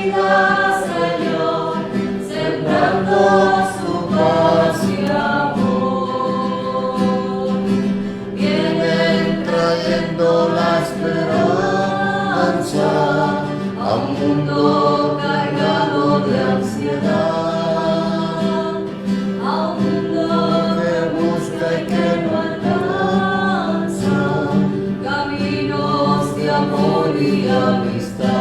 vida, Señor, sembrando su paz y amor. Vienen trayendo la esperanza a un mundo cargado de ansiedad, a un mundo que busca y que no alcanza caminos de amor y amistad.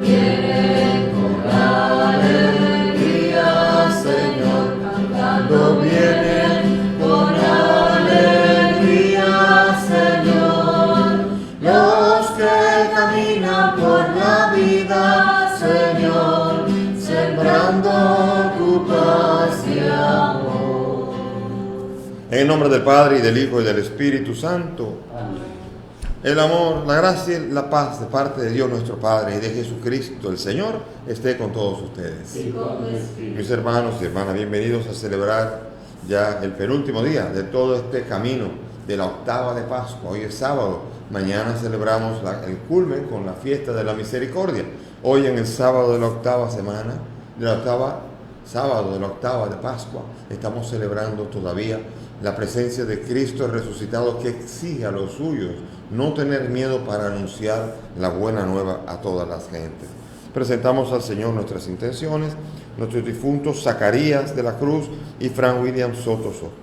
Vienen con alegría, Señor, cantando, vienen con alegría, Señor, los que caminan por la vida, Señor, sembrando tu paz y amor. En el nombre del Padre, y del Hijo, y del Espíritu Santo. El amor, la gracia y la paz de parte de Dios nuestro Padre y de Jesucristo el Señor esté con todos ustedes. Y con tu espíritu. Mis hermanos y hermanas, bienvenidos a celebrar ya el penúltimo día de todo este camino de la octava de Pascua. Hoy es sábado, mañana celebramos el culmen con la fiesta de la misericordia. Hoy en el sábado de la octava semana, sábado de la octava de Pascua, estamos celebrando todavía la presencia de Cristo resucitado, que exige a los suyos no tener miedo para anunciar la buena nueva a todas las gentes. Presentamos al Señor nuestras intenciones, nuestros difuntos Zacarías de la Cruz y Fran William Soto Soto,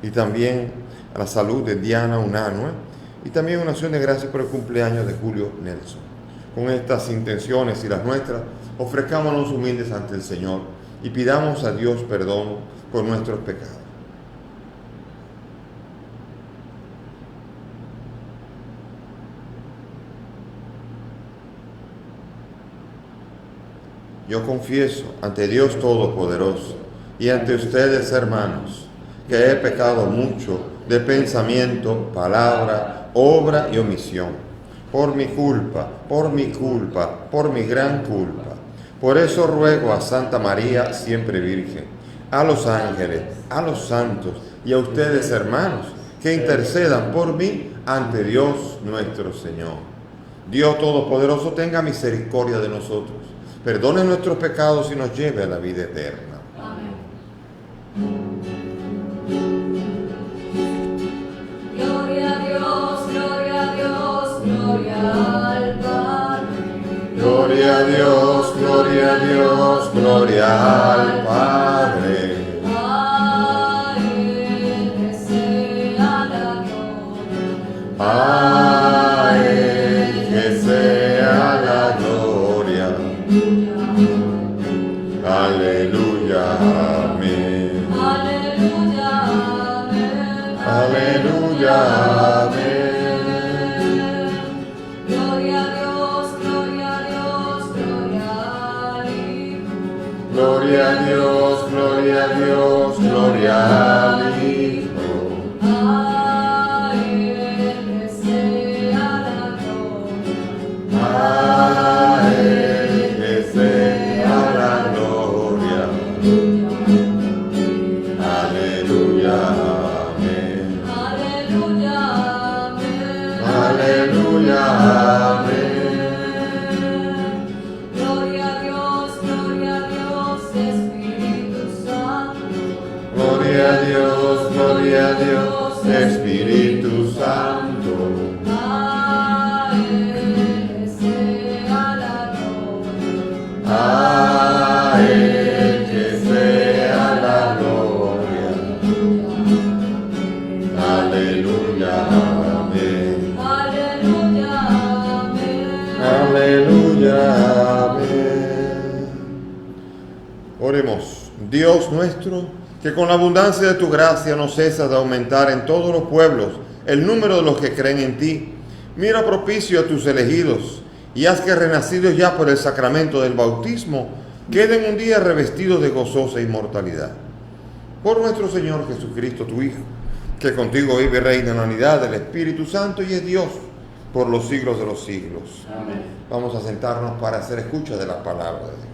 y también a la salud de Diana Unanue, y también una acción de gracias por el cumpleaños de Julio Nelson. Con estas intenciones y las nuestras, ofrezcámonos humildes ante el Señor y pidamos a Dios perdón por nuestros pecados. Yo confieso ante Dios Todopoderoso y ante ustedes, hermanos, que he pecado mucho de pensamiento, palabra, obra y omisión, por mi culpa, por mi gran culpa. Por eso ruego a Santa María, siempre Virgen, a los ángeles, a los santos y a ustedes, hermanos, que intercedan por mí ante Dios nuestro Señor. Dios Todopoderoso tenga misericordia de nosotros, perdone nuestros pecados y nos lleve a la vida eterna. Amén. Gloria a Dios, gloria a Dios, gloria al Padre. Gloria a Dios, gloria a Dios, gloria al Padre. A Él que sea la gloria. A Él que sea la gloria. Aleluya, amén. Aleluya, amén. Aleluya, amén. Gloria a Dios, gloria a Dios, gloria al Hijo. Gloria a Dios, gloria a Dios, gloria al Hijo. A Él que sea la gloria. A Él que sea la gloria. Aleluya, amén. Aleluya, amén. Aleluya, amén. Gloria a Dios, Espíritu Santo. Gloria a Dios, Espíritu Santo. A Él que sea la gloria. A Él que sea la gloria. Aleluya, amén. Aleluya, amén. Aleluya, amén. Oremos. Dios nuestro, que con la abundancia de tu gracia no cesas de aumentar en todos los pueblos el número de los que creen en ti, mira propicio a tus elegidos y haz que, renacidos ya por el sacramento del bautismo, queden un día revestidos de gozosa inmortalidad. Por nuestro Señor Jesucristo, tu Hijo, que contigo vive y reina en la unidad del Espíritu Santo y es Dios por los siglos de los siglos. Amén. Vamos a sentarnos para hacer escucha de la palabra de Dios.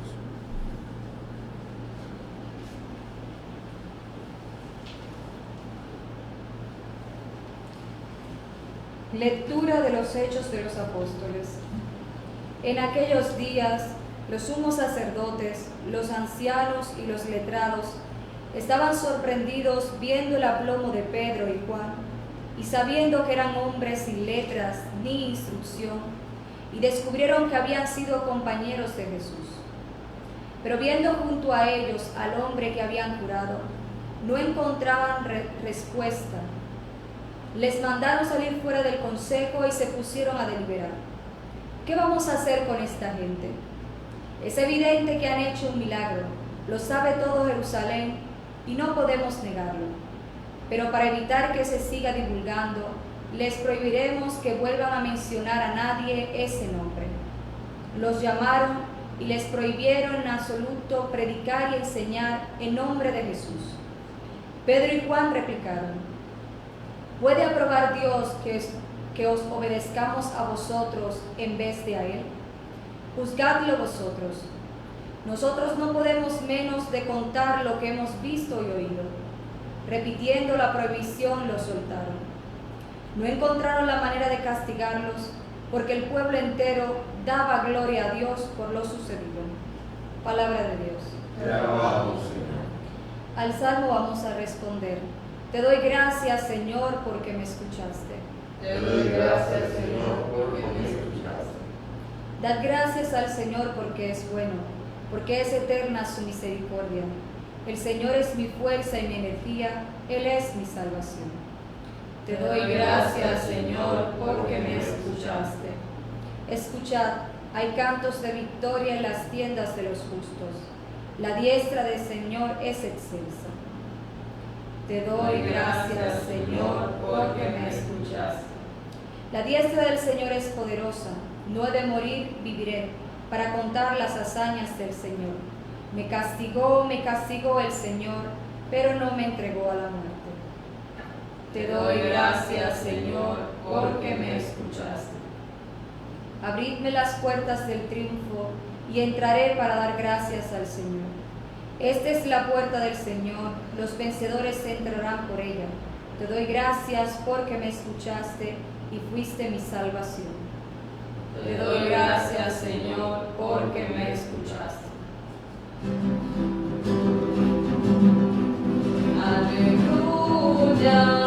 Lectura de los Hechos de los Apóstoles. En aquellos días, los sumos sacerdotes, los ancianos y los letrados estaban sorprendidos viendo el aplomo de Pedro y Juan, y sabiendo que eran hombres sin letras ni instrucción, y descubrieron que habían sido compañeros de Jesús. Pero viendo junto a ellos al hombre que habían curado, no encontraban respuesta. Les mandaron salir fuera del consejo y se pusieron a deliberar. ¿Qué vamos a hacer con esta gente? Es evidente que han hecho un milagro, lo sabe todo Jerusalén y no podemos negarlo. Pero para evitar que se siga divulgando, les prohibiremos que vuelvan a mencionar a nadie ese nombre. Los llamaron y les prohibieron en absoluto predicar y enseñar en nombre de Jesús. Pedro y Juan replicaron: ¿puede aprobar Dios que os obedezcamos a vosotros en vez de a Él? Juzgadlo vosotros. Nosotros no podemos menos de contar lo que hemos visto y oído. Repitiendo la prohibición, los soltaron. No encontraron la manera de castigarlos, porque el pueblo entero daba gloria a Dios por lo sucedido. Palabra de Dios. Te alabamos, Señor. Al salmo vamos a responder: te doy gracias, Señor, porque me escuchaste. Te doy gracias, Señor, porque me escuchaste. Dad gracias al Señor porque es bueno, porque es eterna su misericordia. El Señor es mi fuerza y mi energía, Él es mi salvación. Te doy gracias, Señor, porque me escuchaste. Escuchad, hay cantos de victoria en las tiendas de los justos. La diestra del Señor es excelsa. Te doy gracias, Señor, porque me escuchaste. La diestra del Señor es poderosa. No he de morir, viviré, para contar las hazañas del Señor. Me castigó el Señor, pero no me entregó a la muerte. Te doy gracias, Señor, porque me escuchaste. Abridme las puertas del triunfo y entraré para dar gracias al Señor. Esta es la puerta del Señor, los vencedores entrarán por ella. Te doy gracias porque me escuchaste y fuiste mi salvación. Te doy gracias, Señor, porque me escuchaste. Aleluya.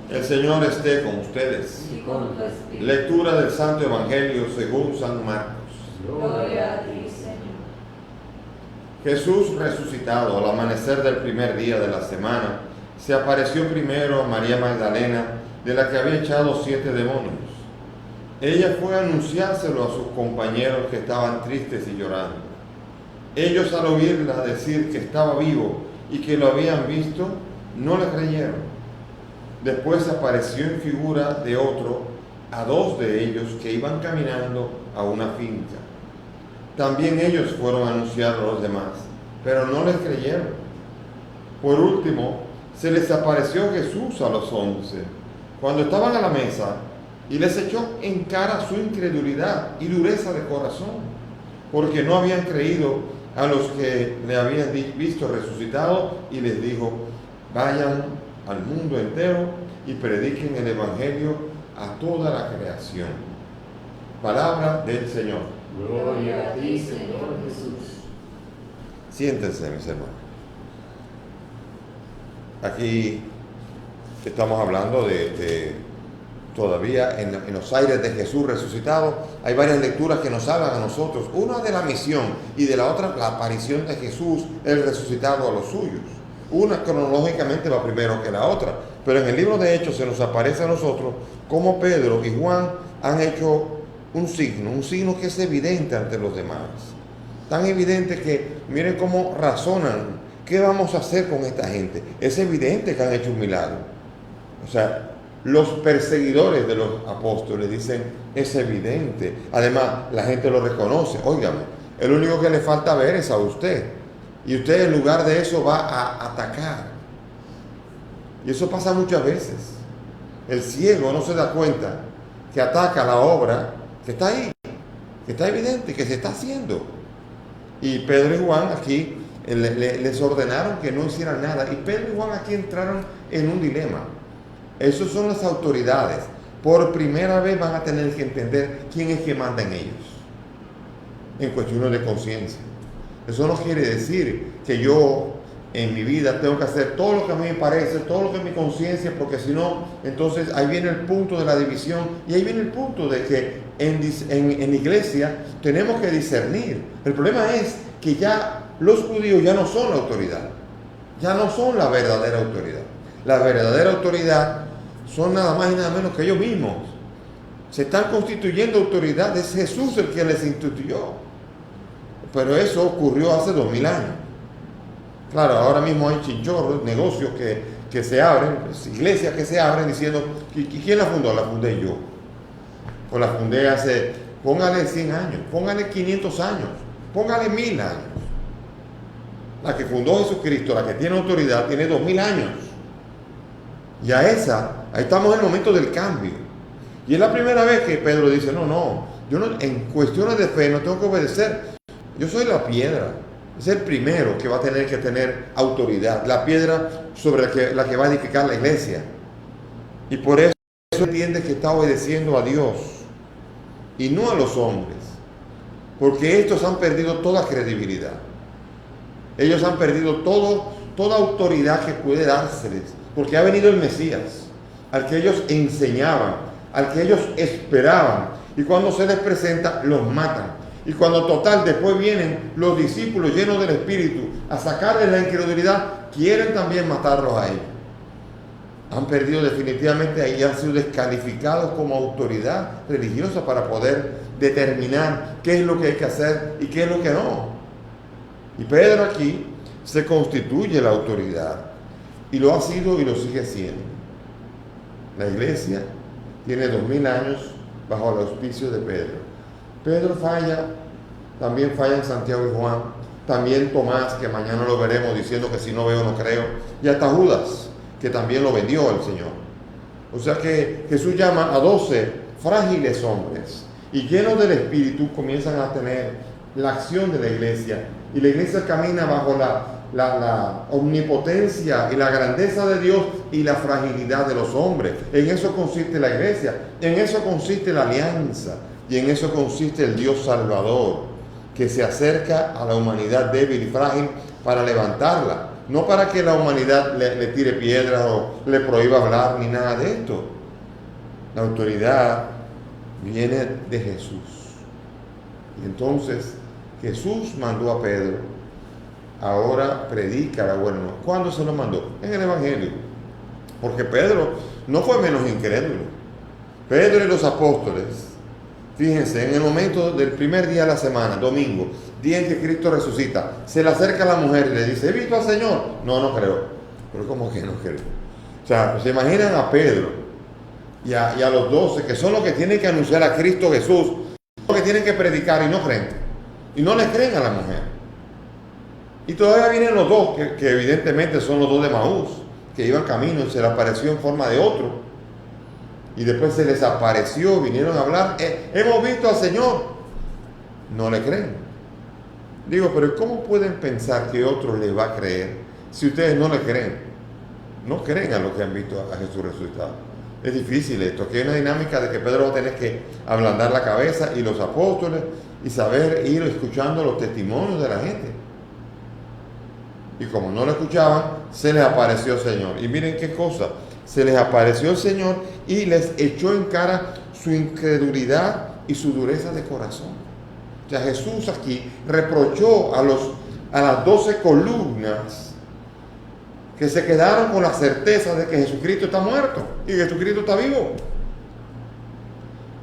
El Señor esté con ustedes. Y con tu espíritu. Lectura del Santo Evangelio según San Marcos. Gloria a ti, Señor. Jesús resucitado al amanecer del primer día de la semana, se apareció primero a María Magdalena, de la que había echado 7 demonios. Ella fue a anunciárselo a sus compañeros que estaban tristes y llorando. Ellos, al oírla decir que estaba vivo y que lo habían visto, no le creyeron. Después apareció en figura de otro a 2 de ellos que iban caminando a una finca. También ellos fueron a anunciarlo a los demás, pero no les creyeron. Por último, se les apareció Jesús a los 11, cuando estaban a la mesa, y les echó en cara su incredulidad y dureza de corazón, porque no habían creído a los que le habían visto resucitado, y les dijo: vayan al mundo entero y prediquen el Evangelio a toda la creación. Palabra del Señor. Gloria a ti, Señor Jesús. Siéntense, mis hermanos. Aquí estamos hablando de todavía en los aires de Jesús resucitado. Hay varias lecturas que nos hablan a nosotros. Una de la misión y de la otra la aparición de Jesús, el resucitado, a los suyos. Una cronológicamente va primero que la otra, pero en el libro de Hechos se nos aparece a nosotros cómo Pedro y Juan han hecho un signo que es evidente ante los demás. Tan evidente que miren cómo razonan. ¿Qué vamos a hacer con esta gente? Es evidente que han hecho un milagro. O sea, los perseguidores de los apóstoles dicen: es evidente. Además, la gente lo reconoce. Óigame, El único que le falta ver es a usted. Y usted en lugar de eso va a atacar. Y eso pasa muchas veces. El ciego no se da cuenta que ataca la obra que está ahí, que está evidente, que se está haciendo. Y Pedro y Juan aquí les ordenaron que no hicieran nada. Y Pedro y Juan aquí entraron en un dilema. Esas son las autoridades. Por primera vez van a tener que entender quién es que manda en ellos, en cuestiones de conciencia. Eso no quiere decir que yo en mi vida tengo que hacer todo lo que a mí me parece, todo lo que es mi conciencia, porque si no, entonces ahí viene el punto de la división, y ahí viene el punto de que en iglesia tenemos que discernir. El problema es que ya los judíos ya no son la autoridad, ya no son la verdadera autoridad. La verdadera autoridad son nada más y nada menos que ellos mismos. Se están constituyendo autoridad, es Jesús el que les instituyó. Pero eso ocurrió hace 2000 años. Claro, ahora mismo hay chinchorros, negocios que se abren, iglesias que se abren diciendo, ¿y quién la fundó? La fundé yo. O la fundé hace, póngale 100 años, póngale 500 años, póngale 1000 años. La que fundó Jesucristo, la que tiene autoridad, tiene 2000 años. Y a esa, ahí estamos en el momento del cambio. Y es la primera vez que Pedro dice, no, yo no, en cuestiones de fe no tengo que obedecer. Yo soy la piedra. Es el primero que va a tener que tener autoridad. La piedra sobre la que va a edificar la iglesia. Y por eso entiende que está obedeciendo a Dios y no a los hombres. Porque estos han perdido toda credibilidad. Ellos han perdido toda autoridad que puede dárseles. Porque ha venido el Mesías, al que ellos enseñaban, al que ellos esperaban. Y cuando se les presenta, los matan. Y cuando después vienen los discípulos llenos del Espíritu a sacarles la incredulidad, quieren también matarlos a ellos. Han perdido definitivamente y han sido descalificados como autoridad religiosa para poder determinar qué es lo que hay que hacer y qué es lo que no. Y Pedro aquí se constituye la autoridad y lo ha sido y lo sigue siendo. La iglesia tiene 2000 años bajo el auspicio de Pedro. Pedro falla, también fallan Santiago y Juan, también Tomás, que mañana lo veremos diciendo que si no veo no creo, y hasta Judas, que también lo vendió al Señor. O sea que Jesús llama a 12 frágiles hombres y llenos del Espíritu comienzan a tener la acción de la iglesia, y la iglesia camina bajo la omnipotencia y la grandeza de Dios y la fragilidad de los hombres. En eso consiste la iglesia, en eso consiste la alianza. Y en eso consiste el Dios Salvador, que se acerca a la humanidad débil y frágil para levantarla. No para que la humanidad le tire piedras o le prohíba hablar ni nada de esto. La autoridad viene de Jesús. Y entonces Jesús mandó a Pedro, ahora predica la buena nueva. ¿Cuándo se lo mandó? En el Evangelio. Porque Pedro no fue menos incrédulo. Pedro y los apóstoles, fíjense, en el momento del primer día de la semana, domingo, día en que Cristo resucita, se le acerca a la mujer y le dice, ¿he visto al Señor? No creo. Pero ¿cómo que no creo? O sea, se imaginan a Pedro y a los 12, que son los que tienen que anunciar a Cristo Jesús, los que tienen que predicar y no creen. Y no le creen a la mujer. Y todavía vienen los dos, que evidentemente son los dos de Maús, que iban camino y se le apareció en forma de otro. Y después se les apareció, vinieron a hablar, hemos visto al Señor. No le creen. Digo, pero ¿cómo pueden pensar que otro les va a creer si ustedes no le creen? No creen a lo que han visto a Jesús resucitado. Es difícil esto, aquí hay una dinámica de que Pedro va a tener que ablandar la cabeza y los apóstoles y saber ir escuchando los testimonios de la gente. Y como no lo escuchaban, se les apareció el Señor. Y miren qué cosa. Se les apareció el Señor y les echó en cara su incredulidad y su dureza de corazón. O sea, Jesús aquí reprochó a las 12 columnas que se quedaron con la certeza de que Jesucristo está muerto y que Jesucristo está vivo.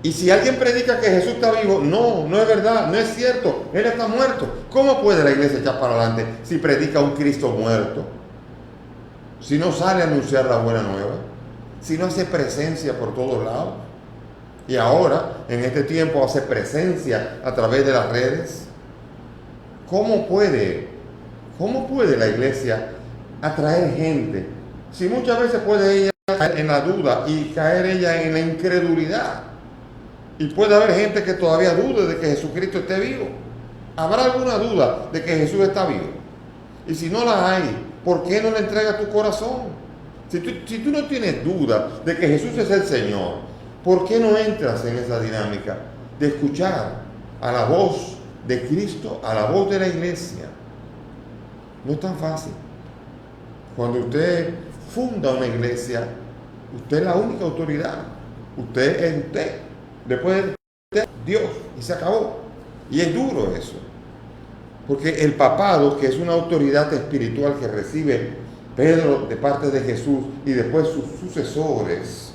Y si alguien predica que Jesús está vivo, no es verdad, no es cierto, Él está muerto. ¿Cómo puede la iglesia echar para adelante si predica un Cristo muerto? Si no sale a anunciar la buena nueva, si no hace presencia por todos lados, y ahora, en este tiempo, hace presencia a través de las redes, ¿cómo puede la iglesia atraer gente? Si muchas veces puede ella caer en la duda y caer ella en la incredulidad. Y puede haber gente que todavía dude de que Jesucristo esté vivo. ¿Habrá alguna duda de que Jesús está vivo? Y si no la hay, ¿por qué no le entregas tu corazón? Si tú no tienes duda de que Jesús es el Señor, ¿por qué no entras en esa dinámica de escuchar a la voz de Cristo, a la voz de la iglesia? No es tan fácil. Cuando usted funda una iglesia, usted es la única autoridad. Usted es usted. Después de Dios, y se acabó. Y es duro eso. Porque el papado, que es una autoridad espiritual que recibe Pedro de parte de Jesús y después sus sucesores,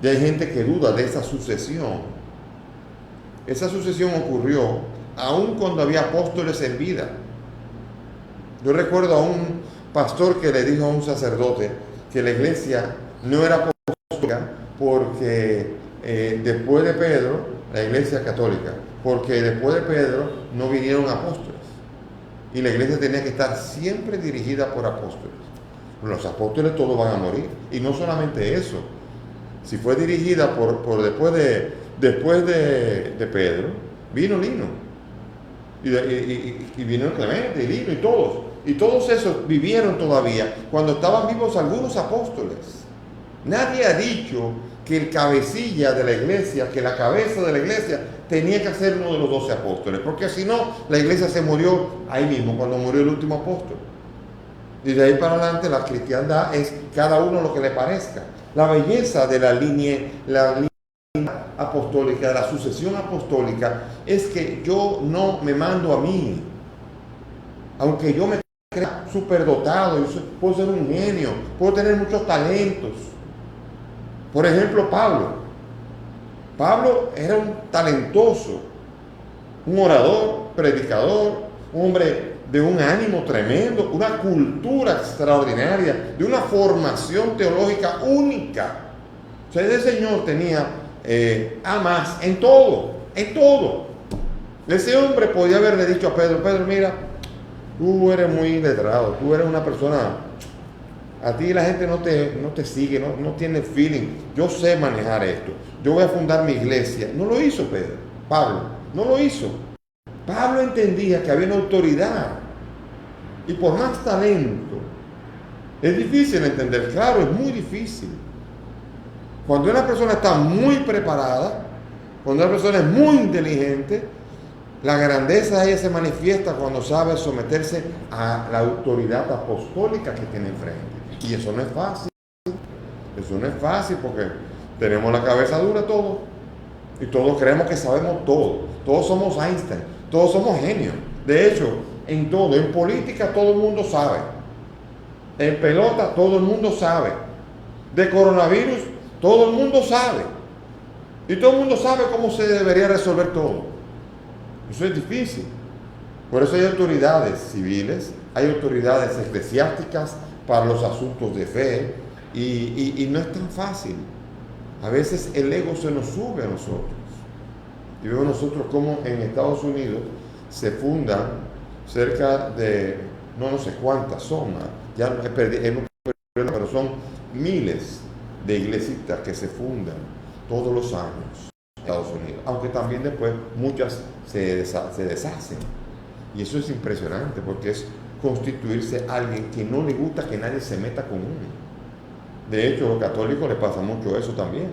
y hay gente que duda de esa sucesión. Esa sucesión ocurrió aún cuando había apóstoles en vida. Yo recuerdo a un pastor que le dijo a un sacerdote que la iglesia no era apostólica porque después de Pedro, la iglesia católica, porque después de Pedro no vinieron apóstoles. Y la iglesia tenía que estar siempre dirigida por apóstoles. Los apóstoles todos van a morir. Y no solamente eso. Si fue dirigida por después de Pedro, vino Lino. Y vino Clemente y Lino y todos. Y todos esos vivieron todavía cuando estaban vivos algunos apóstoles. Nadie ha dicho que el cabecilla de la iglesia, que la cabeza de la iglesia tenía que ser uno de los 12 apóstoles, porque si no, la iglesia se murió ahí mismo, cuando murió el último apóstol. Y de ahí para adelante la cristiandad es cada uno lo que le parezca. La belleza de la línea apostólica, de la sucesión apostólica, es que yo no me mando a mí. Aunque yo me crea superdotado, yo puedo ser un genio, puedo tener muchos talentos. Por ejemplo, Pablo era un talentoso, un orador, predicador, un hombre de un ánimo tremendo, una cultura extraordinaria, de una formación teológica única. O sea, ese señor tenía a más en todo. Ese hombre podía haberle dicho a Pedro, mira, tú eres muy letrado, tú eres una persona, a ti la gente no te sigue, no tiene feeling, yo sé manejar esto, yo voy a fundar mi iglesia. No lo hizo Pablo, no lo hizo. Pablo entendía que había una autoridad, y por más talento, es difícil entender, claro, es muy difícil. Cuando una persona está muy preparada, cuando una persona es muy inteligente, la grandeza de ella se manifiesta cuando sabe someterse a la autoridad apostólica que tiene enfrente. Y eso no es fácil. Eso no es fácil porque tenemos la cabeza dura todos. Y todos creemos que sabemos todo. Todos somos Einstein. Todos somos genios. De hecho, en todo, en política todo el mundo sabe. En pelota todo el mundo sabe. De coronavirus todo el mundo sabe. Y todo el mundo sabe cómo se debería resolver todo. Eso es difícil. Por eso hay autoridades civiles, hay autoridades eclesiásticas para los asuntos de fe, y no es tan fácil. A veces el ego se nos sube a nosotros. Y vemos nosotros como en Estados Unidos se fundan cerca de, no sé cuántas son, ya no he perdido, pero son miles de iglesitas que se fundan todos los años en Estados Unidos, aunque también después muchas se deshacen. Y eso es impresionante porque es constituirse alguien que no le gusta que nadie se meta con uno. De hecho, a los católicos les pasa mucho eso también.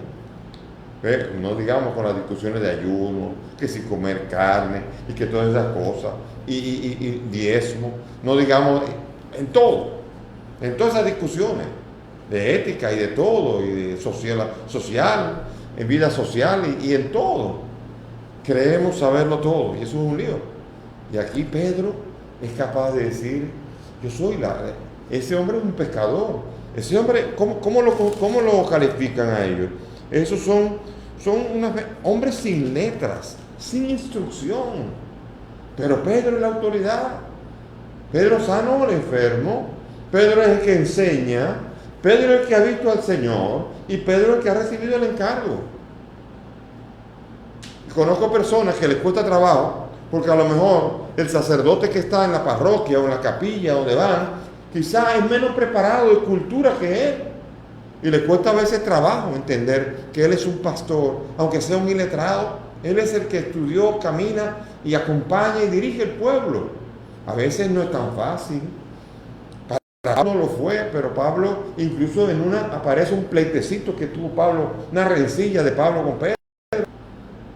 No digamos con las discusiones de ayuno, que si comer carne y que todas esas cosas, y diezmo, no digamos en todo, en todas esas discusiones de ética y de todo, y de social, en vida social y en todo. Creemos saberlo todo y eso es un lío. Y aquí Pedro es capaz de decir, yo soy ese hombre es un pescador. Ese hombre, ¿cómo lo califican a ellos? Esos son unos hombres sin letras, sin instrucción. Pero Pedro es la autoridad. Pedro sanó al enfermo. Pedro es el que enseña. Pedro es el que ha visto al Señor. Y Pedro es el que ha recibido el encargo. Conozco personas que les cuesta trabajo porque a lo mejor El sacerdote que está en la parroquia o en la capilla donde van, quizás es menos preparado de cultura que él. Y le cuesta a veces trabajo entender que él es un pastor, aunque sea un iletrado. Él es el que estudió, camina y acompaña y dirige el pueblo. A veces no es tan fácil. Para Pablo lo fue, pero Pablo, incluso en aparece un pleitecito que tuvo Pablo, una rencilla de Pablo con Pedro.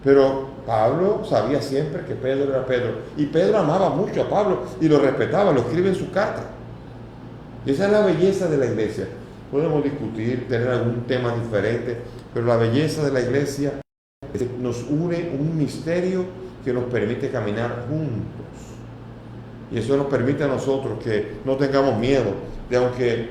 Pero Pablo sabía siempre que Pedro era Pedro. Y Pedro amaba mucho a Pablo y lo respetaba, lo escribe en su carta. Y esa es la belleza de la iglesia. Podemos discutir, tener algún tema diferente, pero la belleza de la iglesia es que nos une un misterio que nos permite caminar juntos. Y eso nos permite a nosotros que no tengamos miedo de, aunque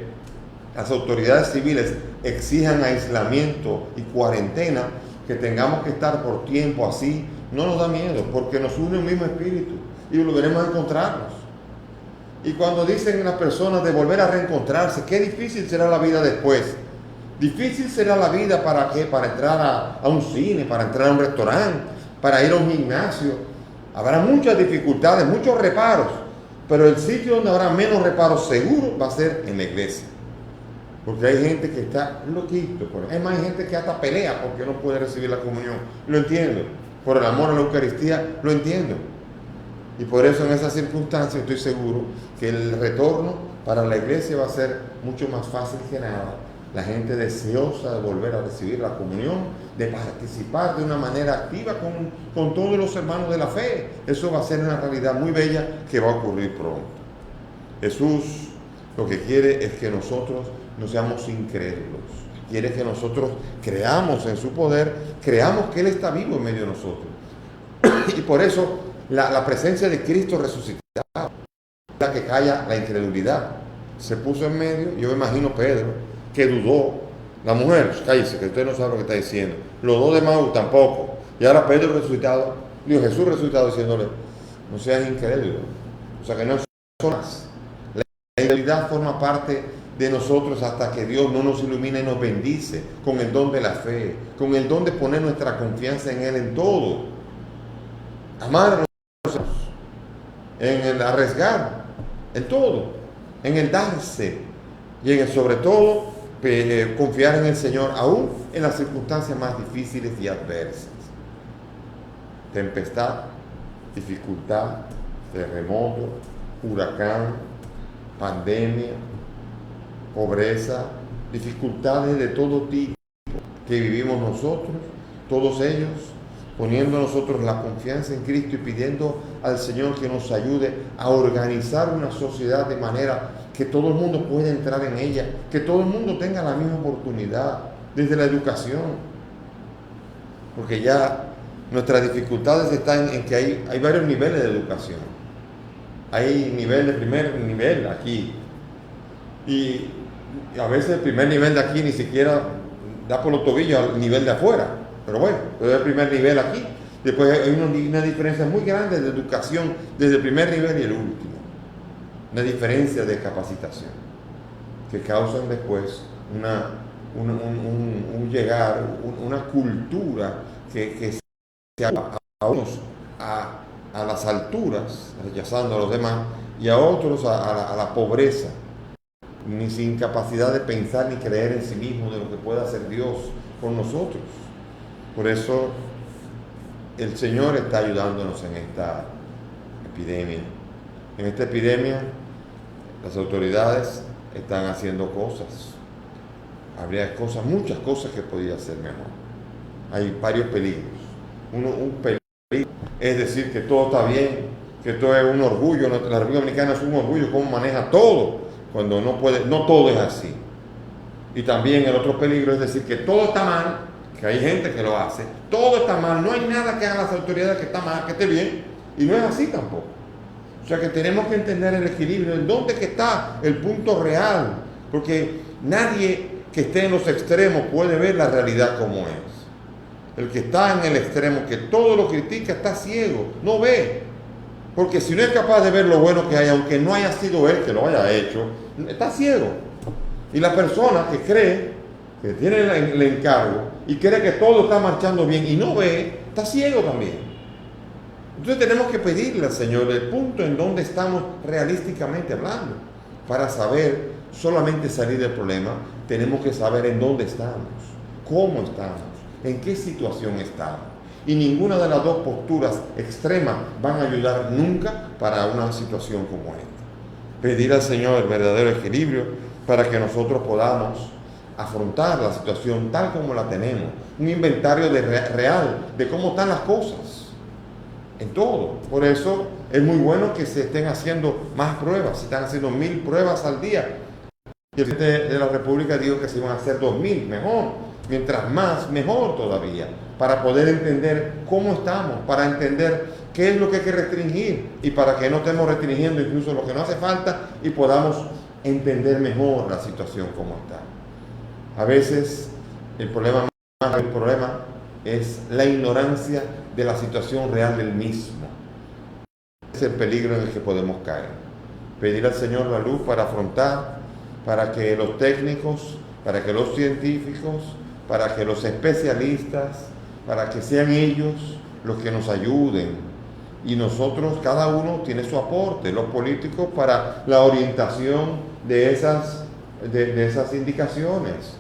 las autoridades civiles exijan aislamiento y cuarentena, que tengamos que estar por tiempo así, no nos da miedo, porque nos une un mismo espíritu y volveremos a encontrarnos. Y cuando dicen las personas de volver a reencontrarse, qué difícil será la vida después. Difícil será la vida ¿para qué? Para entrar a un cine, para entrar a un restaurante, para ir a un gimnasio. Habrá muchas dificultades, muchos reparos, pero el sitio donde habrá menos reparos seguro va a ser en la iglesia. Porque hay gente que está loquito. Hay más gente que hasta pelea porque no puede recibir la comunión. Lo entiendo. Por el amor a la Eucaristía, lo entiendo. Y por eso en esas circunstancias estoy seguro que el retorno para la iglesia va a ser mucho más fácil que nada. La gente deseosa de volver a recibir la comunión, de participar de una manera activa con todos los hermanos de la fe. Eso va a ser una realidad muy bella que va a ocurrir pronto. Jesús lo que quiere es que nosotros no seamos incrédulos. Quiere que nosotros creamos en su poder, creamos que Él está vivo en medio de nosotros. Y por eso la presencia de Cristo resucitado, la que calla la incredulidad, se puso en medio. Yo me imagino Pedro, que dudó. La mujer, cállese, que usted no sabe lo que está diciendo. Los dos de Maú tampoco. Y ahora Pedro resucitado, Jesús resucitado, diciéndole, no seas incrédulo. O sea que no son más. La incredulidad forma parte de nosotros hasta que Dios no nos ilumina y nos bendice con el don de la fe, con el don de poner nuestra confianza en Él en todo. Amar a los otros, en el arriesgar, en todo, en el darse y en el sobre todo confiar en el Señor aún en las circunstancias más difíciles y adversas. Tempestad, dificultad, terremoto, huracán, pandemia, pobreza, dificultades de todo tipo que vivimos nosotros, todos ellos poniendo nosotros la confianza en Cristo y pidiendo al Señor que nos ayude a organizar una sociedad de manera que todo el mundo pueda entrar en ella, que todo el mundo tenga la misma oportunidad desde la educación, porque ya nuestras dificultades están en que hay varios niveles de educación. Hay nivel de primer nivel aquí y a veces el primer nivel de aquí ni siquiera da por los tobillos al nivel de afuera, pero bueno, es el primer nivel aquí. Después hay una diferencia muy grande de educación desde el primer nivel y el último, una diferencia de capacitación que causan después un llegar, una cultura que se a unos a las alturas, rechazando a los demás, y a otros a la pobreza, ni sin capacidad de pensar ni creer en sí mismo de lo que pueda hacer Dios con nosotros. Por eso el Señor está ayudándonos en esta epidemia. En esta epidemia las autoridades están haciendo cosas. Habría muchas cosas que podría hacer mejor. Hay varios peligros. Un peligro es decir que todo está bien, que todo es un orgullo. La República Dominicana es un orgullo, cómo maneja todo, cuando no todo es así. Y también el otro peligro es decir que todo está mal, que hay gente que lo hace, todo está mal, no hay nada que hagan las autoridades que está mal, que esté bien, y no es así tampoco. O sea que tenemos que entender el equilibrio, en dónde que está el punto real, porque nadie que esté en los extremos puede ver la realidad como es. El que está en el extremo, que todo lo critica, está ciego, no ve. Porque si no es capaz de ver lo bueno que hay, aunque no haya sido él que lo haya hecho, está ciego. Y la persona que cree, que tiene el encargo, y cree que todo está marchando bien y no ve, está ciego también. Entonces tenemos que pedirle al Señor el punto en donde estamos realísticamente hablando. Para saber solamente salir del problema, tenemos que saber en dónde estamos, cómo estamos, en qué situación estamos. Y ninguna de las dos posturas extremas van a ayudar nunca para una situación como esta. Pedir al Señor el verdadero equilibrio para que nosotros podamos afrontar la situación tal como la tenemos. Un inventario real de cómo están las cosas en todo. Por eso es muy bueno que se estén haciendo más pruebas. Se están haciendo 1000 pruebas al día. Y el presidente de la República dijo que se iban a hacer 2000, mejor. Mientras más, mejor todavía. Para poder entender cómo estamos, para entender qué es lo que hay que restringir y para que no estemos restringiendo incluso lo que no hace falta y podamos entender mejor la situación como está. A veces el problema es la ignorancia de la situación real del mismo. Es el peligro en el que podemos caer. Pedir al Señor la luz para afrontar, para que los técnicos, para que los científicos, para que los especialistas, para que sean ellos los que nos ayuden. Y nosotros, cada uno tiene su aporte, los políticos para la orientación de esas indicaciones.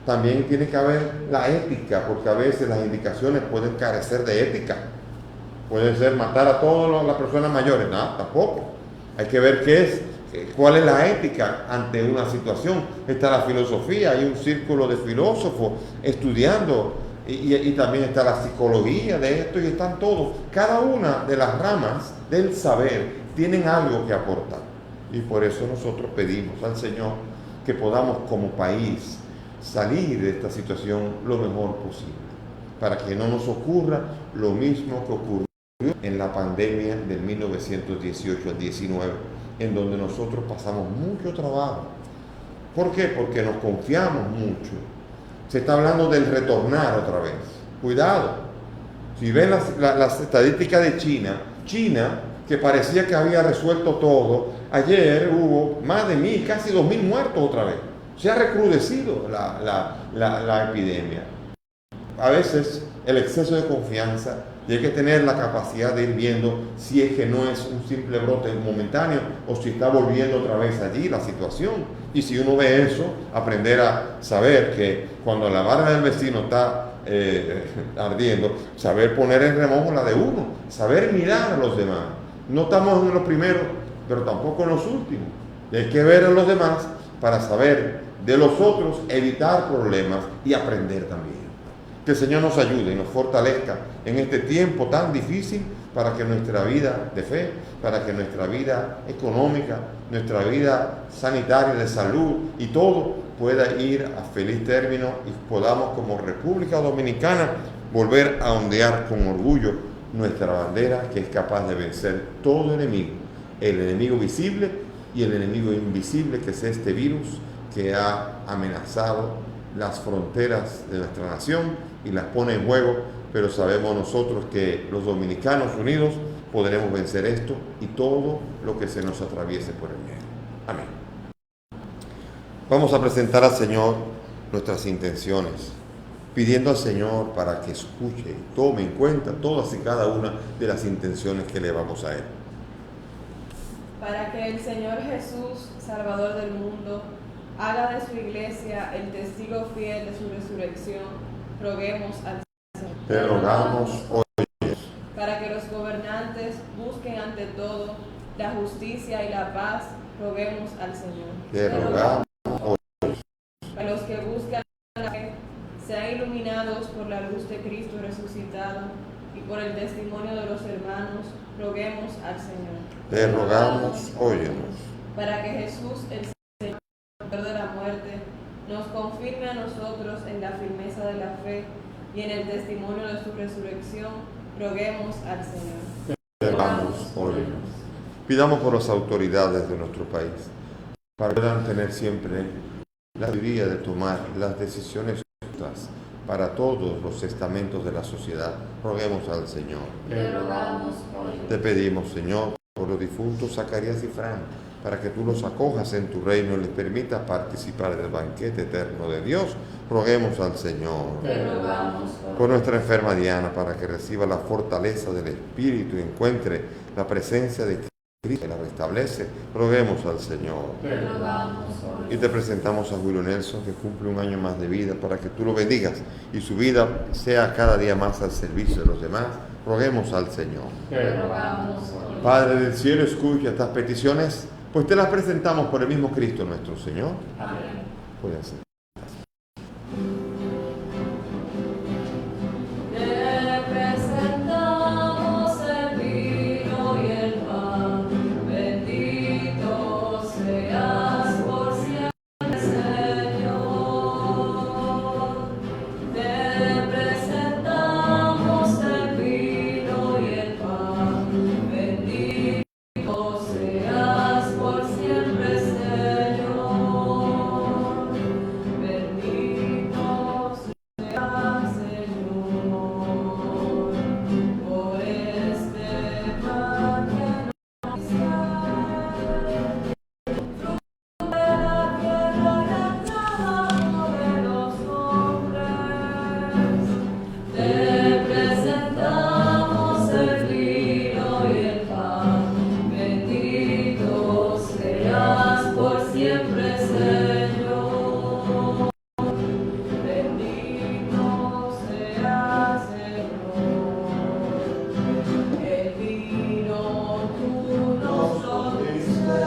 También tiene que haber la ética, porque a veces las indicaciones pueden carecer de ética. Puede ser matar a todas las personas mayores, no, tampoco. Hay que ver cuál es la ética ante una situación. Está la filosofía, hay un círculo de filósofos estudiando y también está la psicología de esto y están todos. Cada una de las ramas del saber tienen algo que aportar. Y por eso nosotros pedimos al Señor que podamos como país salir de esta situación lo mejor posible, para que no nos ocurra lo mismo que ocurrió en la pandemia del 1918 al 19, en donde nosotros pasamos mucho trabajo. ¿Por qué? Porque nos confiamos mucho. Se está hablando del retornar otra vez. Cuidado. Si ven las estadísticas de China, que parecía que había resuelto todo, ayer hubo más de 1000, casi 2000 muertos otra vez. Se ha recrudecido la epidemia. A veces el exceso de confianza, y hay que tener la capacidad de ir viendo si es que no es un simple brote momentáneo o si está volviendo otra vez allí la situación. Y si uno ve eso, aprender a saber que cuando la barra del vecino está ardiendo, saber poner en remojo la de uno, saber mirar a los demás. No estamos en los primeros, pero tampoco en los últimos. Y hay que ver a los demás para saber de los otros, evitar problemas y aprender también. Que el Señor nos ayude y nos fortalezca en este tiempo tan difícil para que nuestra vida de fe, para que nuestra vida económica, nuestra vida sanitaria, de salud y todo pueda ir a feliz término y podamos como República Dominicana volver a ondear con orgullo nuestra bandera que es capaz de vencer todo enemigo, el enemigo visible y el enemigo invisible que es este virus que ha amenazado las fronteras de nuestra nación y las pone en juego, pero sabemos nosotros que los dominicanos unidos podremos vencer esto y todo lo que se nos atraviese por el medio. Amén. Vamos a presentar al Señor nuestras intenciones, pidiendo al Señor para que escuche y tome en cuenta todas y cada una de las intenciones que le vamos a Él. Para que el Señor Jesús, Salvador del mundo, haga de su iglesia el testigo fiel de su resurrección, roguemos al Señor. Te rogamos hoy. Para que los gobernantes busquen ante todo la justicia y la paz, roguemos al Señor. Te rogamos hoy. Para los que buscan la fe, sean iluminados por la luz de Cristo resucitado y por el testimonio de los hermanos, roguemos al Señor. Te rogamos, óyenos. Para que Jesús, el Señor de la muerte, nos confirme a nosotros en la firmeza de la fe y en el testimonio de su resurrección, roguemos al Señor. Te rogamos, óyenos. Pidamos por las autoridades de nuestro país, para que puedan tener siempre la sabiduría de tomar las decisiones justas para todos los estamentos de la sociedad. Roguemos al Señor. Te rogamos hoy. Te pedimos, Señor, por los difuntos Zacarías y Fran, para que tú los acojas en tu reino y les permitas participar del banquete eterno de Dios. Roguemos al Señor. Te rogamos. Por nuestra enferma Diana, para que reciba la fortaleza del Espíritu y encuentre la presencia de Cristo que la restablece. Roguemos al Señor. Te rogamos. Y te presentamos a Julio Nelson, que cumple un año más de vida, para que tú lo bendigas y su vida sea cada día más al servicio de los demás. Roguemos al Señor. Te rogamos. Padre del cielo, escucha estas peticiones, pues te las presentamos por el mismo Cristo nuestro Señor. Amén. Pueden ser. Te presentamos el vino y el pan, bendito seas por siempre, Señor. Te presentamos el vino y el pan, bendito seas por siempre, Señor. Bendito seas, Señor, por este pan que nos fruto de la tierra y el trabajo de los hombres. Te presentamos el vino y el pan, bendito seas por siempre, Señor. Bendito seas, Señor. El vino tú nos diste,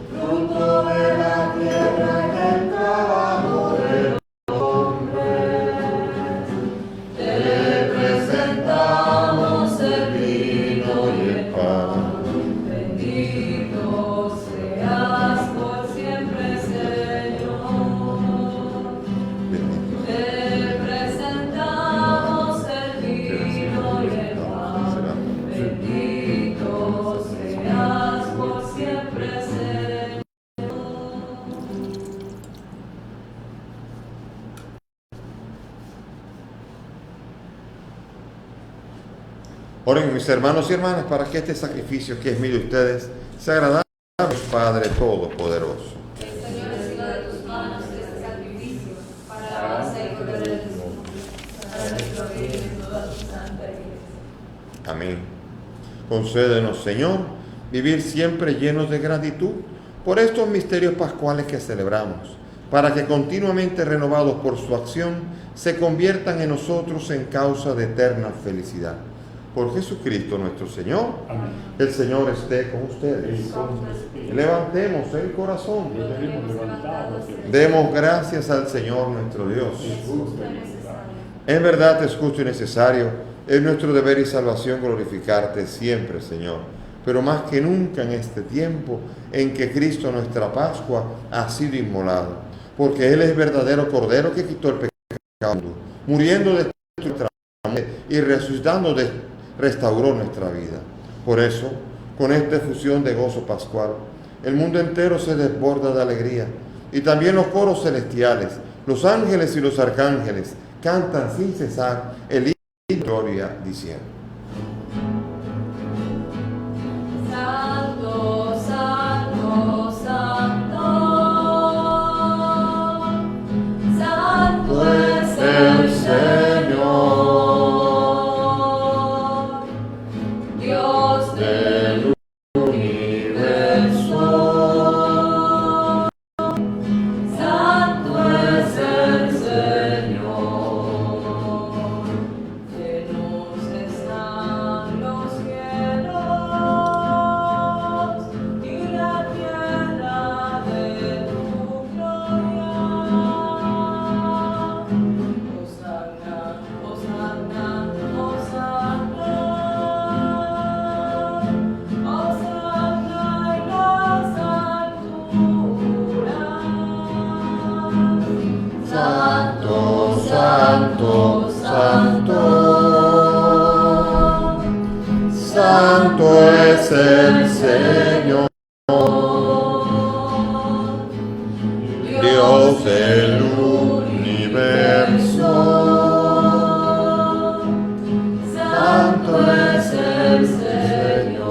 fruto de la tierra y del trabajo de los hombres. Te presentamos el vino y el pan, bendito seas por siempre, Señor. Te presentamos el vino y el pan, bendito seas por siempre, Señor. Oren, mis hermanos y hermanas, para que este sacrificio que es mío de ustedes sea agradable a Dios Padre Todopoderoso. El Señor reciba de tus manos este sacrificio para la alabanza y gloria de tu nombre, para nuestro bien y de toda tu santa iglesia. Amén. Concédenos, Señor, vivir siempre llenos de gratitud por estos misterios pascuales que celebramos, para que continuamente renovados por su acción se conviertan en nosotros en causa de eterna felicidad. Por Jesucristo nuestro Señor. Amén. El Señor esté con ustedes. Y con tu espíritu. Levantemos el corazón. Lo tenemos levantado hacia ti. Demos gracias al Señor nuestro Dios. Es justo y necesario. En verdad es justo y necesario, es nuestro deber y salvación glorificarte siempre, Señor. Pero más que nunca en este tiempo en que Cristo, nuestra Pascua, ha sido inmolado. Porque Él es el verdadero Cordero que quitó el pecado del mundo, muriendo de nuestra muerte y resucitando restauró nuestra vida. Por eso, con esta efusión de gozo pascual, el mundo entero se desborda de alegría, y también los coros celestiales, los ángeles y los arcángeles cantan sin cesar el himno de gloria diciendo: Santo, santo, santo, santo es el Señor, Dios del universo. Santo es el Señor, llenos están los cielos y la tierra de tu gloria. Hosanna, Hosanna, Hosanna, Hosanna en las alturas. Santo, santo, santo, Santo es el Señor, Dios del universo. Santo es el Señor.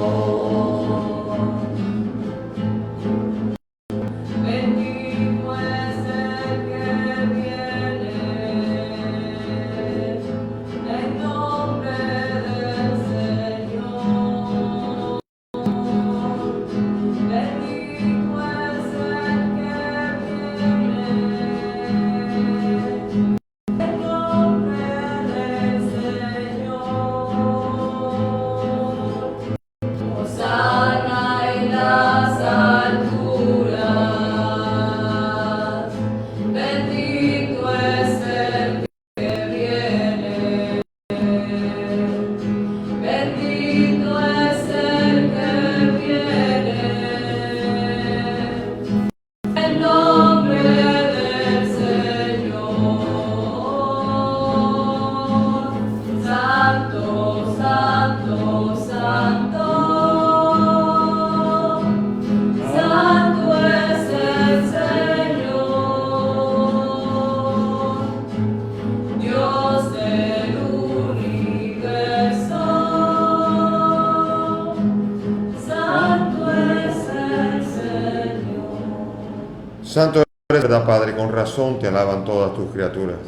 Santo eres, verdad, Padre, con razón te alaban todas tus criaturas,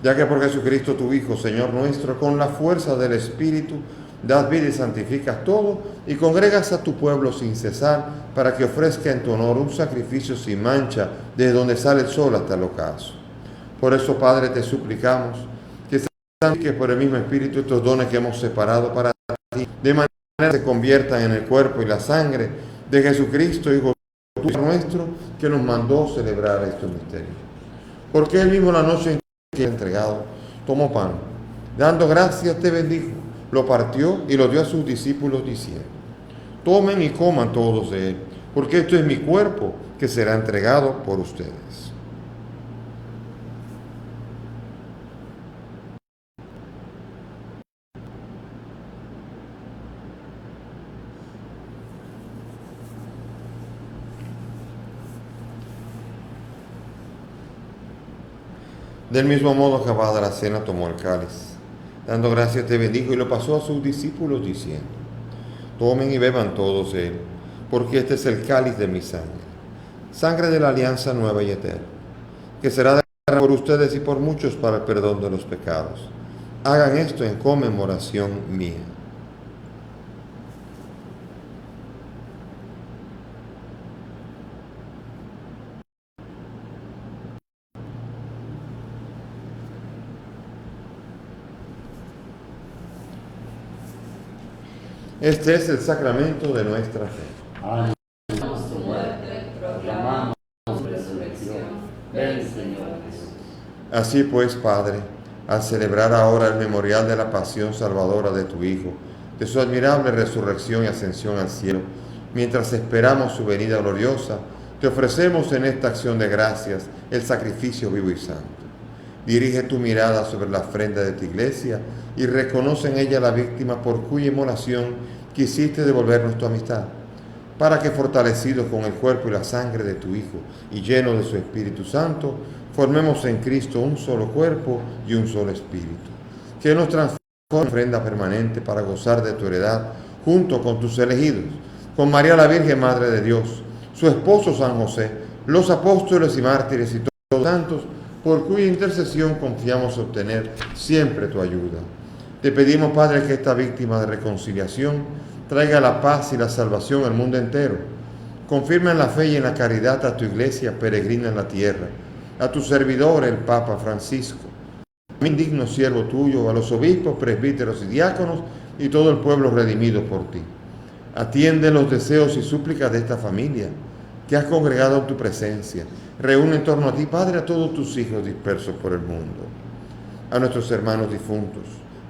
ya que por Jesucristo tu Hijo, Señor nuestro, con la fuerza del Espíritu, das vida y santificas todo, y congregas a tu pueblo sin cesar, para que ofrezca en tu honor un sacrificio sin mancha, desde donde sale el sol hasta el ocaso. Por eso, Padre, te suplicamos que santifiques por el mismo Espíritu estos dones que hemos separado para ti, de manera que se conviertan en el cuerpo y la sangre de Jesucristo, Hijo nuestro, que nos mandó celebrar estos misterios. Porque él mismo, la noche en que fue entregado, tomó pan, dando gracias te bendijo, lo partió y lo dio a sus discípulos diciendo: tomen y coman todos de él, porque esto es mi cuerpo que será entregado por ustedes. Del mismo modo, acabada la cena, tomó el cáliz, dando gracias te bendijo y lo pasó a sus discípulos diciendo: tomen y beban todos de él, porque este es el cáliz de mi sangre, sangre de la alianza nueva y eterna, que será derramada por ustedes y por muchos para el perdón de los pecados. Hagan esto en conmemoración mía. Este es el sacramento de nuestra fe. Anunciamos tu muerte, proclamamos tu resurrección. Ven, Señor Jesús. Así pues, Padre, al celebrar ahora el memorial de la pasión salvadora de tu Hijo, de su admirable resurrección y ascensión al cielo, mientras esperamos su venida gloriosa, te ofrecemos en esta acción de gracias el sacrificio vivo y santo. Dirige tu mirada sobre la ofrenda de tu iglesia y reconoce en ella la víctima por cuya inmolación quisiste devolvernos tu amistad, para que, fortalecidos con el cuerpo y la sangre de tu Hijo y llenos de su Espíritu Santo, formemos en Cristo un solo cuerpo y un solo espíritu. Que nos transforme en ofrenda permanente para gozar de tu heredad junto con tus elegidos, con María la Virgen Madre de Dios, su esposo San José, los apóstoles y mártires y todos los santos, por cuya intercesión confiamos obtener siempre tu ayuda. Te pedimos, Padre, que esta víctima de reconciliación traiga la paz y la salvación al mundo entero. Confirma en la fe y en la caridad a tu iglesia peregrina en la tierra, a tu servidor, el Papa Francisco, a un digno siervo tuyo, a los obispos, presbíteros y diáconos y todo el pueblo redimido por ti. Atiende los deseos y súplicas de esta familia que has congregado en tu presencia. Reúne en torno a ti, Padre, a todos tus hijos dispersos por el mundo. A nuestros hermanos difuntos,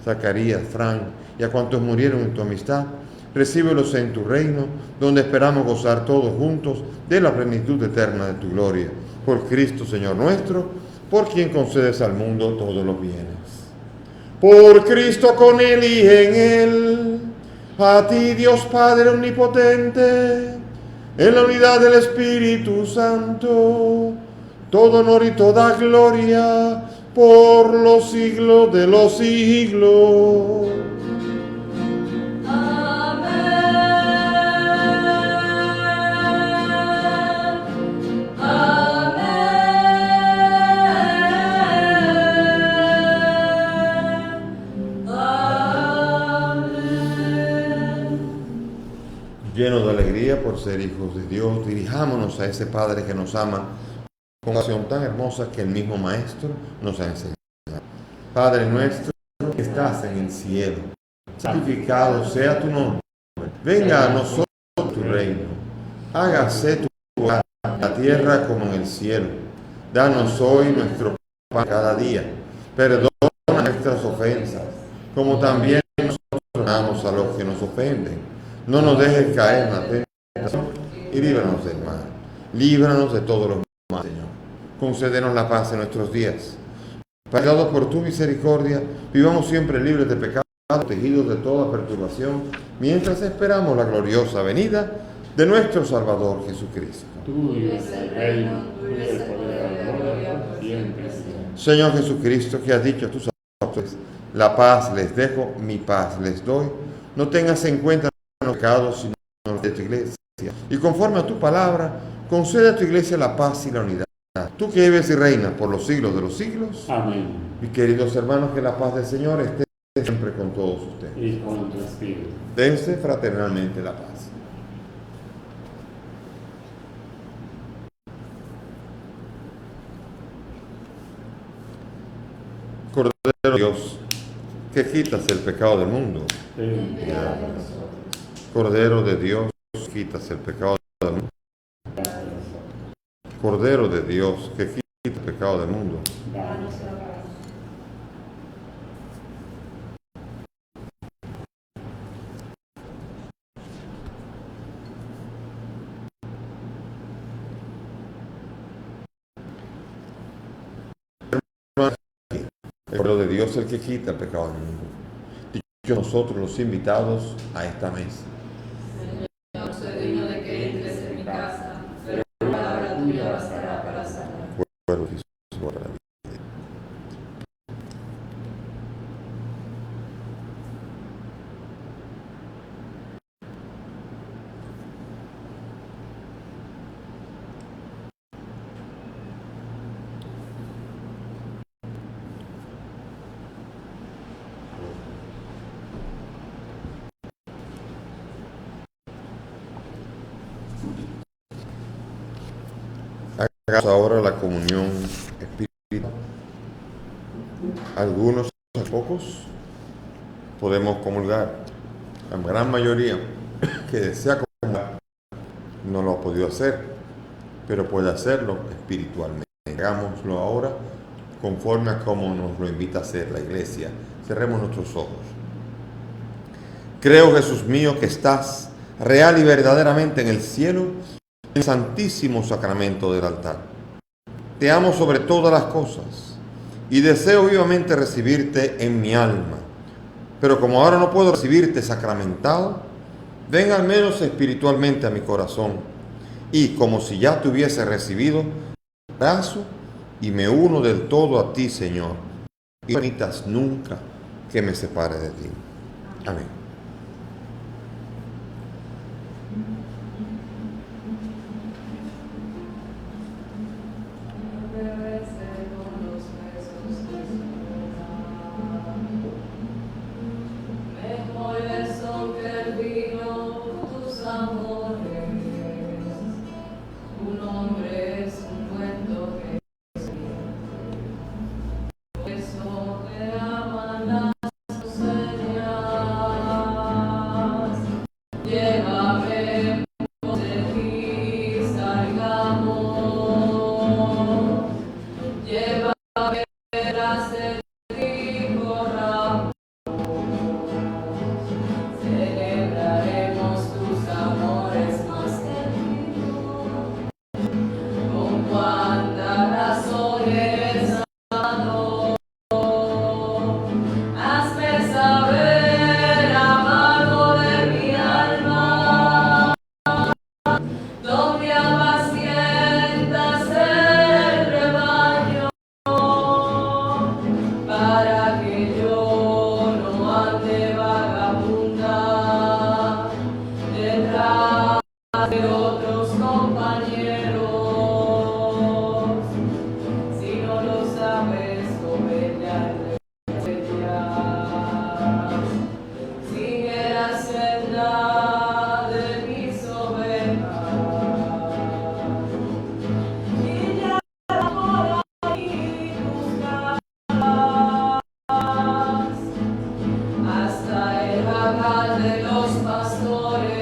Zacarías, Fran y a cuantos murieron en tu amistad, recíbelos en tu reino, donde esperamos gozar todos juntos de la plenitud eterna de tu gloria. Por Cristo, Señor nuestro, por quien concedes al mundo todos los bienes. Por Cristo, con Él y en Él, a ti, Dios Padre omnipotente, en la unidad del Espíritu Santo, todo honor y toda gloria por los siglos de los siglos. Llenos de alegría por ser hijos de Dios, dirijámonos a ese Padre que nos ama con una pasión tan hermosa que el mismo Maestro nos ha enseñado. Padre nuestro que estás en el cielo, santificado sea tu nombre. Venga a nosotros tu reino. Hágase tu voluntad en la tierra como en el cielo. Danos hoy nuestro pan cada día. Perdona nuestras ofensas, como también nosotros perdonamos a los que nos ofenden. No nos dejes caer en la tentación y líbranos del mal. Líbranos de todos los males, Señor. Concédenos la paz en nuestros días. Pagados por tu misericordia, vivamos siempre libres de pecado, protegidos de toda perturbación, mientras esperamos la gloriosa venida de nuestro Salvador Jesucristo. Tuyo es el reino, tuyo es el poder, la gloria, por siempre, Señor. Señor Jesucristo, que has dicho a tus apóstoles: la paz les dejo, mi paz les doy. No tengas en cuenta los pecados, sino los de tu iglesia. y conforme a tu palabra, concede a tu iglesia la paz y la unidad. Tú que vives y reinas por los siglos de los siglos. Amén. Mis queridos hermanos, que la paz del Señor esté siempre con todos ustedes. Y con tu espíritu. Dense fraternalmente la paz. Cordero de Dios, que quitas el pecado del mundo. Ten piedad. Cordero de Dios, quitas el pecado del mundo. Cordero de Dios, que quita el pecado del mundo. Danos la paz. El Cordero de Dios, el que quita el pecado del mundo. Dichos nosotros los invitados a esta mesa. No soy digno de que entres en mi casa, pero la palabra tuya bastará para sanar. Cuerpo de Jesús, para la vida. Hagamos ahora la comunión espiritual. Algunos, pocos, podemos comulgar. La gran mayoría que desea comulgar no lo ha podido hacer, pero puede hacerlo espiritualmente. Hagámoslo ahora conforme a como nos lo invita a hacer la Iglesia. Cerremos nuestros ojos. Creo, Jesús mío, que estás real y verdaderamente en el cielo, en el santísimo sacramento del altar. Te amo sobre todas las cosas y deseo vivamente recibirte en mi alma. Pero como ahora no puedo recibirte sacramentado, ven al menos espiritualmente a mi corazón y, como si ya te hubiese recibido, te abrazo y me uno del todo a ti, Señor, y no permitas nunca que me separe de ti. Amén. Hasta el jacal de los pastores.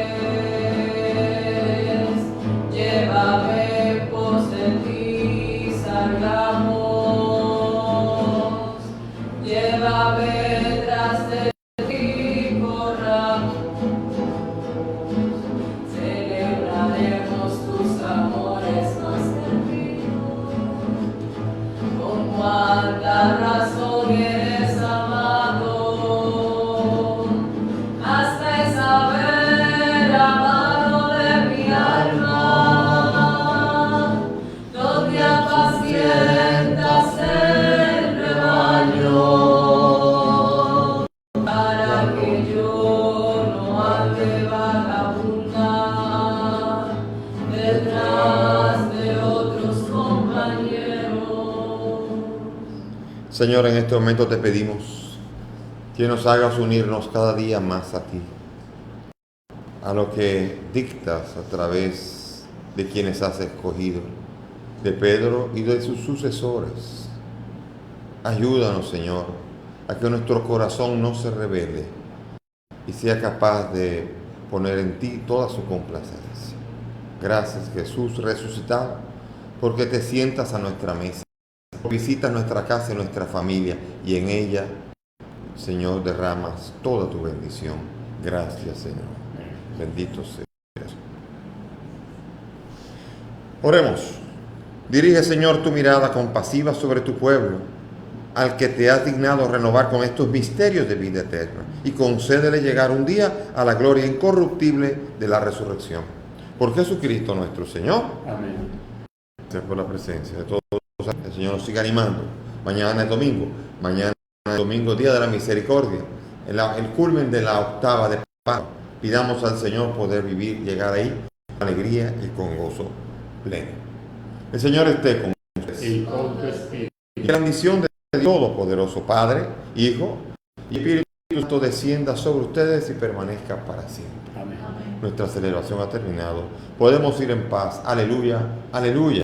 Señor, en este momento te pedimos que nos hagas unirnos cada día más a ti, a lo que dictas a través de quienes has escogido, de Pedro y de sus sucesores. Ayúdanos, Señor, a que nuestro corazón no se rebele y sea capaz de poner en ti toda su complacencia. Gracias, Jesús resucitado, porque te sientas a nuestra mesa, visitas nuestra casa y nuestra familia, y en ella, Señor, derramas toda tu bendición. Gracias, Señor. Bendito seas. Oremos. Dirige, Señor, tu mirada compasiva sobre tu pueblo, al que te has dignado renovar con estos misterios de vida eterna, y concédele llegar un día a la gloria incorruptible de la resurrección. Por Jesucristo nuestro Señor. Amén. Gracias por la presencia de todos. El Señor nos siga animando. Mañana es domingo. Mañana es domingo, Día de la Misericordia. El culmen de la octava de Pascua. Pidamos al Señor poder vivir, llegar ahí con alegría y con gozo pleno. El Señor esté con ustedes. Y con tu espíritu. Y la bendición de Dios Todopoderoso, Padre, Hijo y Espíritu Santo descienda sobre ustedes y permanezca para siempre. Amén. Nuestra celebración ha terminado. Podemos ir en paz. Aleluya, aleluya.